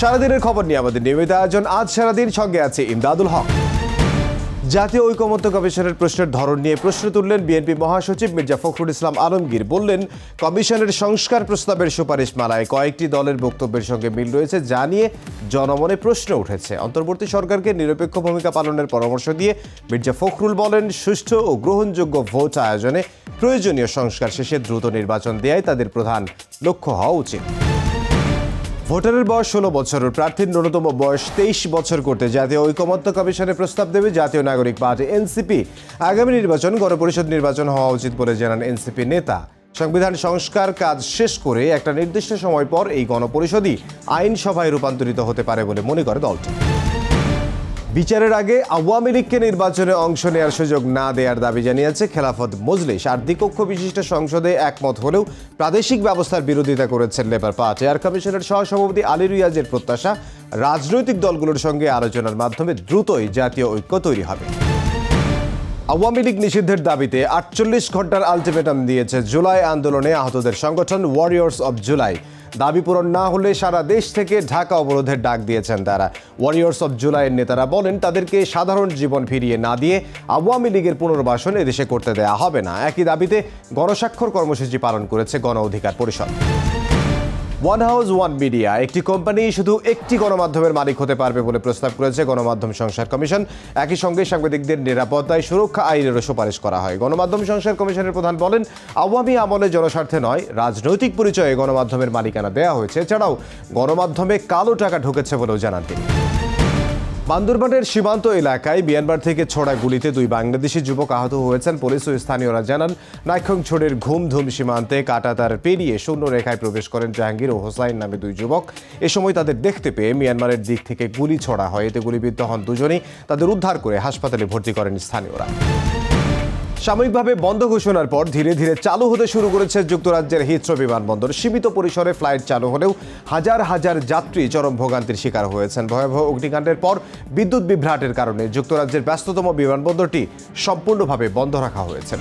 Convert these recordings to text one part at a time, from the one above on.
সারাদিনের খবর নিয়ে আমাদের নিয়মিত আয়োজন আজ সারাদিন, সঙ্গে আছে ইমদাদুল হক। জাতীয় ঐকমত্য কমিশনের প্রশ্নের ধরন নিয়ে প্রশ্ন তুললেন বিএনপি মহাসচিব মির্জা ফখরুল ইসলাম আলমগীর। বললেন, কমিশনের সংস্কার প্রস্তাবের সুপারিশ মালায় কয়েকটি দলের বক্তব্যের সঙ্গে মিল রয়েছে, যা নিয়ে জনমনে প্রশ্ন উঠেছে। অন্তর্বর্তী সরকারকে নিরপেক্ষ ভূমিকা পালনের পরামর্শ দিয়ে মির্জা ফখরুল বলেন, সুষ্ঠু ও গ্রহণযোগ্য ভোট আয়োজনে প্রয়োজনীয় সংস্কার শেষে দ্রুত নির্বাচন দেয়াই তাদের প্রধান লক্ষ্য হওয়া উচিত। ভোটারের বয়স 16 বছর, প্রার্থীর ন্যূনতম বয়স 23 বছর করতে জাতীয় ঐকমত্য কমিশনে প্রস্তাব দেবে জাতীয় নাগরিক পার্টি এনসিপি। আগামী নির্বাচন গণপরিষদ নির্বাচন হওয়া উচিত বলে জানান এনসিপি নেতা। সংবিধান সংস্কার কাজ শেষ করে একটা নির্দিষ্ট সময় পর এই গণপরিষদই আইনসভায় রূপান্তরিত হতে পারে বলে মনে করে দলটি। বিচারের আগে আওয়ামী লীগকে নির্বাচনে অংশ নেওয়ার সুযোগ না দেওয়ার দাবি জানিয়েছে খেলাফত মজলিস। 8 দ্বিকক্ষ বিশিষ্ট সংসদে একমত হলেও প্রাদেশিক ব্যবস্থার বিরোধিতা করেছেন লেবার পার্টি। আর কমিশনের সহসভাপতি আলী রিয়াজের প্রত্যাশা, রাজনৈতিক দলগুলোর সঙ্গে আলোচনার মাধ্যমে দ্রুতই জাতীয় ঐক্য তৈরি হবে। আওয়ামী লীগ নিষিদ্ধের দাবিতে 48 ঘন্টার আলটিমেটাম দিয়েছে জুলাই আন্দোলনে আহতদের সংগঠন ওয়ারিয়র্স অব জুলাই। দাবি পূরণ না হলে সারা দেশ থেকে ঢাকা অবরোধের ডাক দিয়েছেন তারা। ওয়ারিয়র্স অব জুলাইয়ের নেতারা বলেন, তাদেরকে সাধারণ জীবন ফিরিয়ে না দিয়ে আওয়ামী লীগের পুনর্বাসন এদেশে করতে দেয়া হবে না। একই দাবিতে গণস্বাক্ষর কর্মসূচি পালন করেছে গণ অধিকার পরিষদ। ওয়ান হাউস ওয়ান মিডিয়া, একটি কোম্পানি শুধু একটি গণমাধ্যমের মালিক হতে পারবে বলে প্রস্তাব করেছে গণমাধ্যম সংস্কার কমিশন। একই সঙ্গে সাংবাদিকদের নিরাপত্তায় সুরক্ষা আইনেরও সুপারিশ করা হয়। গণমাধ্যম সংস্কার কমিশনের প্রধান বলেন, আওয়ামী আমলে জনস্বার্থে নয়, রাজনৈতিক পরিচয়ে গণমাধ্যমের মালিকানা দেওয়া হয়েছে। এছাড়াও গণমাধ্যমে কালো টাকা ঢুকেছে বলেও জানান তিনি। বান্দরবানের সীমান্ত এলাকায় মিয়ানমার থেকে ছোড়া গুলিতে 2 বাংলাদেশি যুবক আহত হয়েছেন। পুলিশ ও স্থানীয়রা জানান, নাইখংছড়ির ঘুমধুম সীমান্তে কাঁটাতার পেরিয়ে শূন্য রেখায় প্রবেশ করেন জাহাঙ্গীর ও হোসাইন নামে 2 যুবক। এ সময় তাদের দেখতে পেয়ে মিয়ানমারের দিক থেকে গুলি ছোড়া হয়। এতে গুলিবিদ্ধ হন দুজনেই। তাদের উদ্ধার করে হাসপাতালে ভর্তি করেন স্থানীয়রা। সাময়িকভাবে বন্ধ ঘোষণার পর ধীরে ধীরে চালু হতে শুরু করেছে যুক্তরাজ্যের হিথ্রো বিমানবন্দর। সীমিত পরিসরে ফ্লাইট চালু হলেও হাজার হাজার যাত্রী চরম ভোগান্তির শিকার হয়েছেন। ভয়াবহ অগ্নিকাণ্ডের পর বিদ্যুৎ বিভ্রাটের কারণে যুক্তরাজ্যের ব্যস্ততম বিমানবন্দরটি সম্পূর্ণভাবে বন্ধ রাখা হয়েছিল।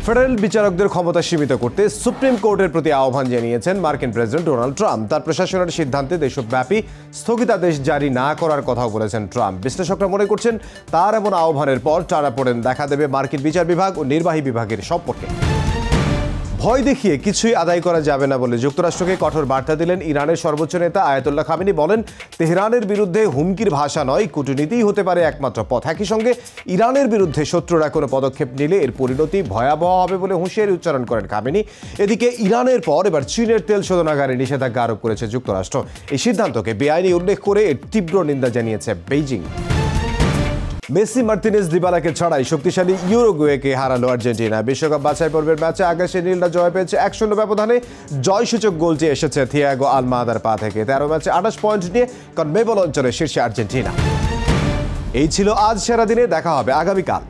ফেডারেল বিচারকদের ক্ষমতা সীমিত করতে সুপ্রিম কোর্টের প্রতি আহ্বান জানিয়েছেন মার্কিন প্রেসিডেন্ট ডোনাল্ড ট্রাম্প। তার প্রশাসনের সিদ্ধান্তে দেশব্যাপী স্থগিতাদেশ জারি না করার কথাও বলেছেন ট্রাম্প। বিশ্লেষকরা মনে করছেন, তার এমন আহ্বানের পর টানাপোড়েন দেখা দেবে মার্কিন বিচার বিভাগ ও নির্বাহী বিভাগের সম্পর্কে। ভয় দেখিয়ে কিছুই আদায় করা যাবে না বলে যুক্তরাষ্ট্রকে কঠোর বার্তা দিলেন ইরানের সর্বোচ্চ নেতা আয়াতুল্লাহ খামেনি। বলেন, তেহরানের বিরুদ্ধে হুমকির ভাষা নয়, কূটনীতিই হতে পারে একমাত্র পথ। একই সঙ্গে ইরানের বিরুদ্ধে শত্রুরা কোনো পদক্ষেপ নিলে এর পরিণতি ভয়াবহ হবে বলে হুঁশিয়ারি উচ্চারণ করেন খামেনি। এদিকে ইরানের পর এবার চীনের তেল শোধনাগারে নিষেধাজ্ঞা আরোপ করেছে যুক্তরাষ্ট্র। এই সিদ্ধান্তকে বেআইনি উল্লেখ করে এর তীব্র নিন্দা জানিয়েছে বেইজিং। মেসি মার্তিনেজ দিবালাকে ছাড়াই শক্তিশালী ইউরুগুয়েকে হারালো আর্জেন্টিনা। বিশ্বকাপ বাছাই পর্বের ম্যাচে আগাশে নীলরা জয় পেয়েছে 1-0 ব্যবধানে। জয়সূচক গোলটি এসেছে থিয়াগো আলমাদার পা থেকে। 13 ম্যাচে 28 পয়েন্ট নিয়ে কনমেবল অঞ্চলের শীর্ষে আর্জেন্টিনা। এই ছিল আজ সারাদিনে। দেখা হবে আগামীকাল।